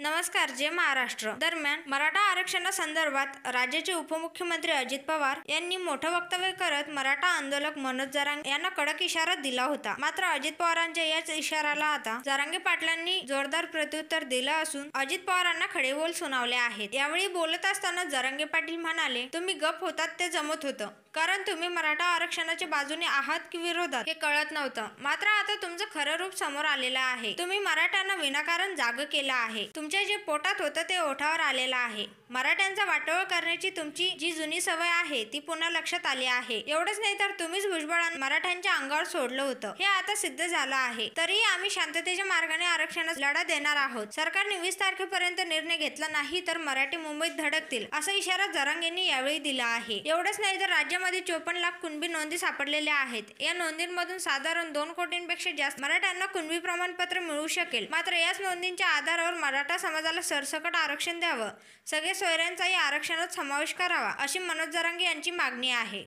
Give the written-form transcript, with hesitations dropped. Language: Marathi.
नमस्कार. जय महाराष्ट्र. दरम्यान मराठा आरक्षणासंदर्भात राज्याचे उपमुख्यमंत्री अजित पवार यांनी मोठं वक्तव्य करत मराठा आंदोलक मनोज जरांगे यांना कडक इशारा दिला होता. मात्र अजित पवारांच्या याच इशाऱ्याला आता जरांगे पाटलांनी जोरदार प्रत्युत्तर दिलं असून अजित पवारांना खडेबोल सुनावले आहेत. यावेळी बोलत असताना जरांगे पाटील म्हणाले, तुम्ही गप होतात ते जमत होतं, कारण तुम्ही मराठा आरक्षणाच्या बाजूने आहात की विरोधात हे कळत नव्हतं. मात्र आता तुमचं खरं रूप समोर आलेलं आहे. तुम्ही मराठ्यांना विनाकारण जागं केलं आहे. तुमच्या जे पोटात होतं ते ओठावर आलेलं आहे. मराठ्यांचा वाटोळ करण्याची तुमची जी जुनी सवय आहे ती पुन्हा लक्षात आली आहे. एवढंच नाही तर तुम्हीच भुजबळ मराठ्यांच्या अंगावर सोडलं होतं. हे आता सिद्ध झालं आहे. तरीही आम्ही शांततेच्या मार्गाने आरक्षणाचा लढा देणार आहोत. सरकारने 20 तारखेपर्यंत निर्णय घेतला नाही तर मराठी मुंबईत धडकतील, असा इशारा जरांगेंनी यावेळी दिला आहे. एवढंच नाही तर राज्यामध्ये 54 लाख कुणबी नोंदी सापडलेल्या आहेत. या नोंदींमधून साधारण 2 कोटींपेक्षा जास्त मराठ्यांना कुणबी प्रमाणपत्र मिळू शकेल. मात्र याच नोंदींच्या आधारावर मराठा समाजाला सरसकट आरक्षण द्यावं, सगळे सोयऱ्यांचाही आरक्षणात समावेश करावा, अशी मनोज जरांगे यांची मागणी आहे.